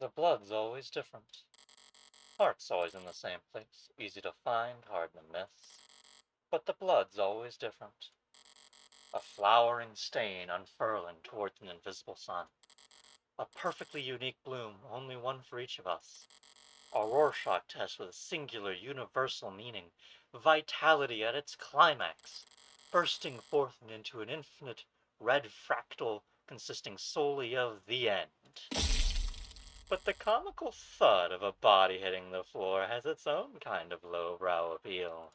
The blood's always different. Heart's always in the same place, easy to find, hard to miss. But the blood's always different. A flowering stain unfurling towards an invisible sun. A perfectly unique bloom, only one for each of us. A Rorschach test with a singular universal meaning. Vitality at its climax. Bursting forth into an infinite red fractal consisting solely of the end. But the comical thud of a body hitting the floor has its own kind of lowbrow appeal.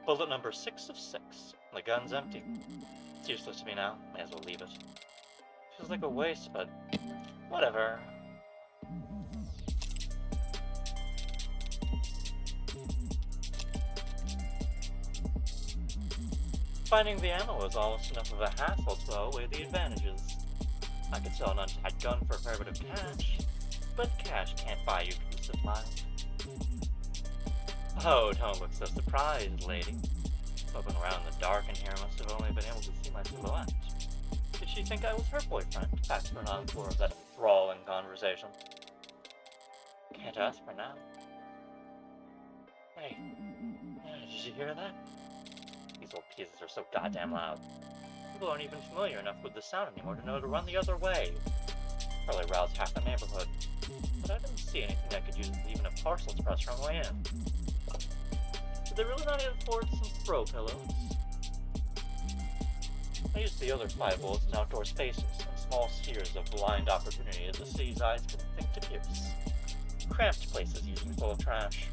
Bullet number 6 of 6. The gun's empty. It's useless to me now. May as well leave it. Feels like a waste, but whatever. Finding the ammo was almost enough of a hassle to outweigh the advantages. I could sell an untied gun for a fair bit of cash, but cash can't buy you peace of mind. Oh, don't look so surprised, lady. Looking around in the dark in here must have only been able to see my silhouette. Did she think I was her boyfriend? Back for an encore of that enthralling conversation. Can't ask her now. Hey, did you hear that? These old pieces are so goddamn loud. People aren't even familiar enough with the sound anymore to know to run the other way. Probably roused half the neighborhood. But I didn't see anything I could use as even a parcel express from way in. Did they really not afford some throw pillows? I used the other 5 bullets in outdoor spaces and small spheres of blind opportunity that the city's eyes couldn't think to pierce. Cramped places usually full of trash.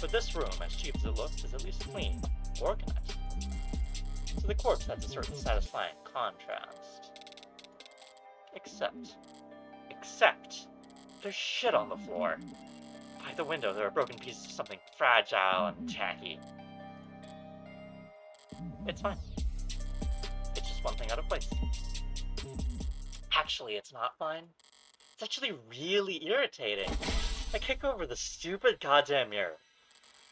But this room, as cheap as it looks, is at least clean, organized. So the corpse has a certain satisfying contrast. Except, there's shit on the floor. By the window, there are broken pieces of something fragile and tacky. It's fine. It's just one thing out of place. Actually, it's not fine. It's actually really irritating. I kick over the stupid goddamn mirror.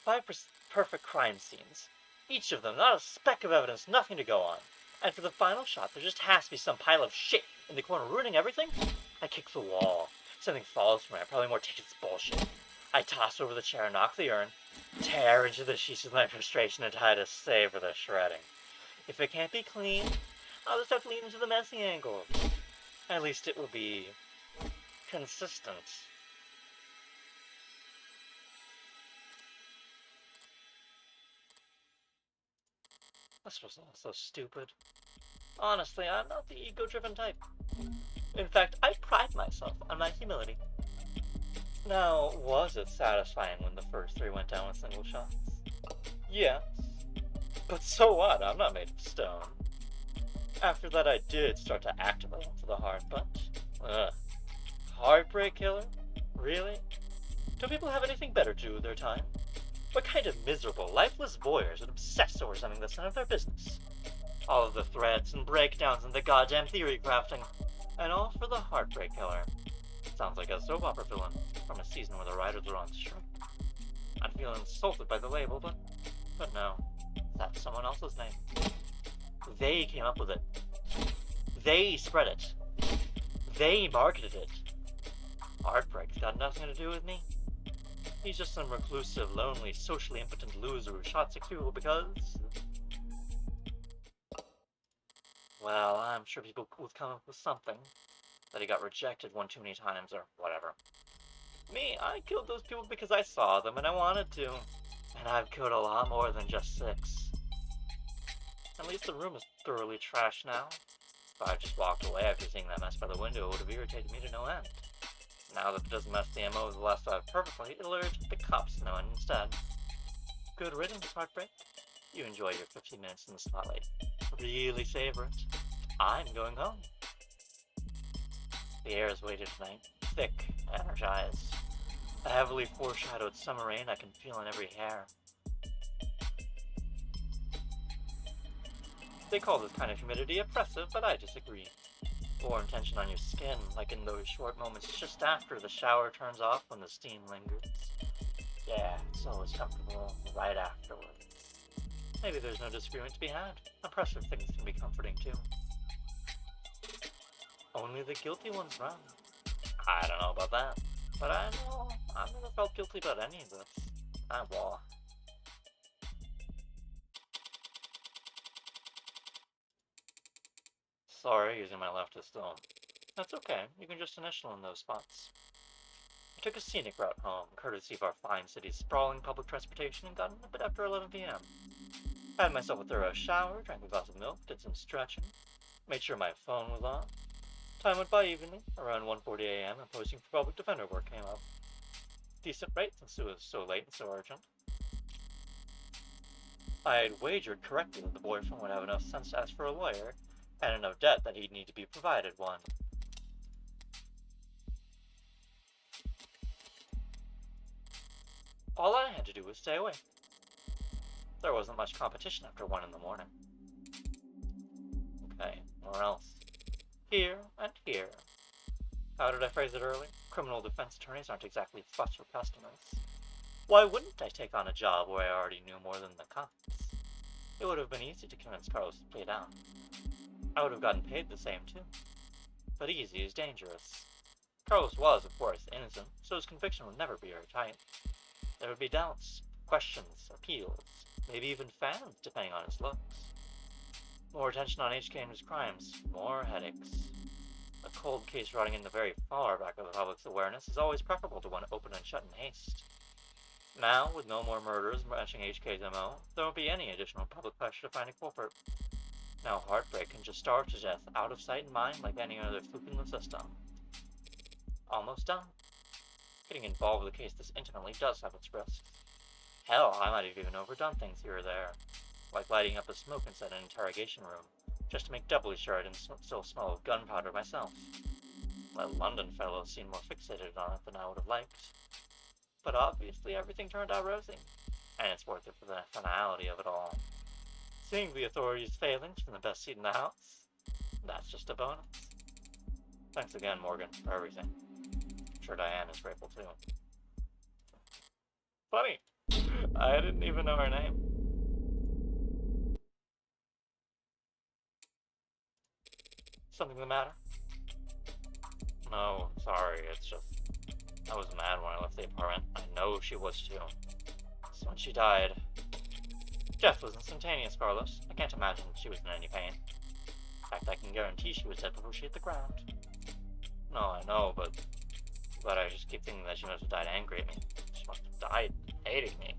5 perfect crime scenes. Each of them, not a speck of evidence, nothing to go on. And for the final shot, there just has to be some pile of shit in the corner ruining everything. I kick the wall. Something falls from it. I probably more take its bullshit. I toss over the chair, knock the urn, tear into the sheets with my frustration and try to savor the shredding. If it can't be clean, I'll just have to lean into the messy angles. At least it will be consistent. This was all so stupid. Honestly, I'm not the ego-driven type. In fact, I pride myself on my humility. Now, was it satisfying when the first 3 went down with single shots? Yes. But so what? I'm not made of stone. After that, I did start to activate into the heart, but... Heartbreak killer? Really? Don't people have anything better to do with their time? What kind of miserable, lifeless voyeurs would obsess over something that's none of their business? All of the threads and breakdowns and the goddamn theory crafting. And all for the heartbreak killer. Sounds like a soap opera villain from a season where the writers were on strike. I'd feel insulted by the label, but no. That's someone else's name. They came up with it. They spread it. They marketed it. Heartbreak's got nothing to do with me. He's just some reclusive, lonely, socially impotent loser who shot 6 people because... Well, I'm sure people would come up with something. That he got rejected one too many times or whatever. Me, I killed those people because I saw them and I wanted to. And I've killed a lot more than just 6. At least the room is thoroughly trashed now. If I just walked away after seeing that mess by the window, it would have irritated me to no end. Now that it doesn't mess the MO of the last 5 perfectly, it'll irritate the cops to no end instead. Good riddance, Heartbreak. You enjoy your 15 minutes in the spotlight. Really savor it. I'm going home. The air is weighted tonight, thick, energized. A heavily foreshadowed summer rain I can feel in every hair. They call this kind of humidity oppressive, but I disagree. More tension on your skin, like in those short moments just after the shower turns off when the steam lingers. Yeah, it's always comfortable right afterwards. Maybe there's no disagreement to be had. Oppressive things can be comforting too. Only the guilty one's wrong. I don't know about that, but I know I've never felt guilty about any of this. I will. Sorry, using my leftist thumb. That's okay, you can just initial in those spots. I took a scenic route home, courtesy of our fine city's sprawling public transportation, and got in a bit after 11 p.m. I had myself a thorough shower, drank a glass of milk, did some stretching, made sure my phone was on. Time went by evenly. Around 1:40 a.m. and posting for public defender work came up. Decent rate since it was so late and so urgent. I had wagered correctly that the boyfriend would have enough sense to ask for a lawyer, and enough debt that he'd need to be provided one. All I had to do was stay away. There wasn't much competition after 1 in the morning. Okay, where else? Here and here. How did I phrase it earlier? Criminal defense attorneys aren't exactly fuss for customers. Why wouldn't I take on a job where I already knew more than the cops? It would have been easy to convince Carlos to play down. I would have gotten paid the same too. But easy is dangerous. Carlos was, of course, innocent, so his conviction would never be airtight. There would be doubts, questions, appeals, maybe even fans, depending on his looks. More attention on HK and his crimes, more headaches. A cold case rotting in the very far back of the public's awareness is always preferable to one open and shut in haste. Now, with no more murders matching HK's MO, there won't be any additional public pressure to find a culprit. Now heartbreak can just starve to death, out of sight and mind like any other fluke in the system. Almost done. Getting involved with a case this intimately does have its risks. Hell, I might have even overdone things here or there, like lighting up a smoke inside an interrogation room, just to make doubly sure I didn't still smell of gunpowder myself. My London fellows seemed more fixated on it than I would have liked. But obviously everything turned out rosy, and it's worth it for the finality of it all. Seeing the authorities' failings from the best seat in the house, that's just a bonus. Thanks again, Morgan, for everything. I'm sure Diane is grateful too. Funny, I didn't even know her name. Something the matter? No, sorry, it's just I was mad when I left the apartment. I know she was too. So when she died, death was instantaneous, Carlos. I can't imagine she was in any pain. In fact, I can guarantee she was dead before she hit the ground. No, I know, but I just keep thinking that she must have died angry at me. She must have died hating me.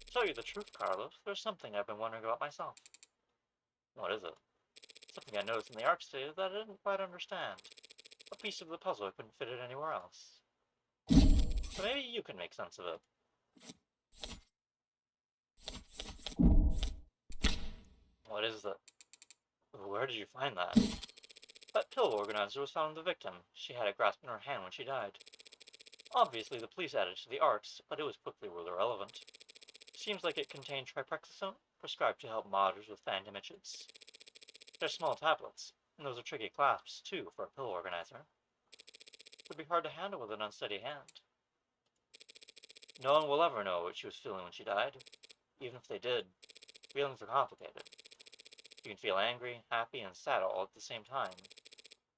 To tell you the truth, Carlos, there's something I've been wondering about myself. What is it? Something I noticed in the arcs today that I didn't quite understand. A piece of the puzzle I couldn't fit it anywhere else. So maybe you can make sense of it. What is it? Where did you find that? That pill organizer was found in the victim. She had it grasped in her hand when she died. Obviously, the police added it to the arcs, but it was quickly ruled irrelevant. Seems like it contained triprexazone, prescribed to help modders with phantom itches. They're small tablets, and those are tricky clasps, too, for a pill organizer. It would be hard to handle with an unsteady hand. No one will ever know what she was feeling when she died. Even if they did, feelings are complicated. You can feel angry, happy, and sad all at the same time.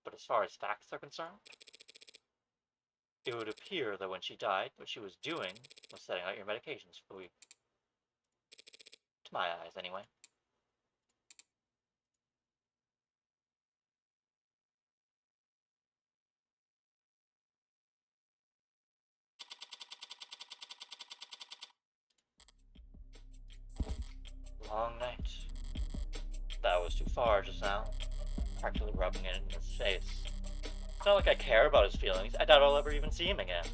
But as far as facts are concerned, it would appear that when she died, what she was doing was setting out your medications for the week. To my eyes, anyway. Long night. That was too far just now. Practically rubbing it in his face. It's not like I care about his feelings. I doubt I'll ever even see him again.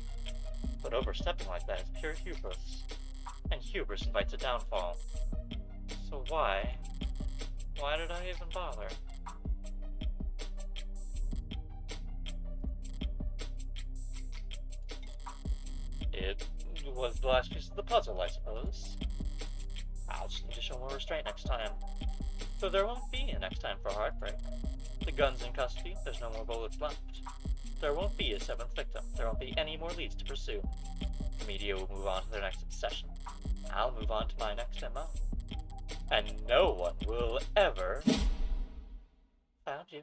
But overstepping like that is pure hubris. And hubris invites a downfall. So why did I even bother? It was the last piece of the puzzle, I suppose. I'll just need to show more restraint next time. So there won't be a next time for heartbreak. The gun's in custody, there's no more bullets left. There won't be a 7th victim, there won't be any more leads to pursue. media will move on to their next obsession. I'll move on to my next MO. And no one will ever found you.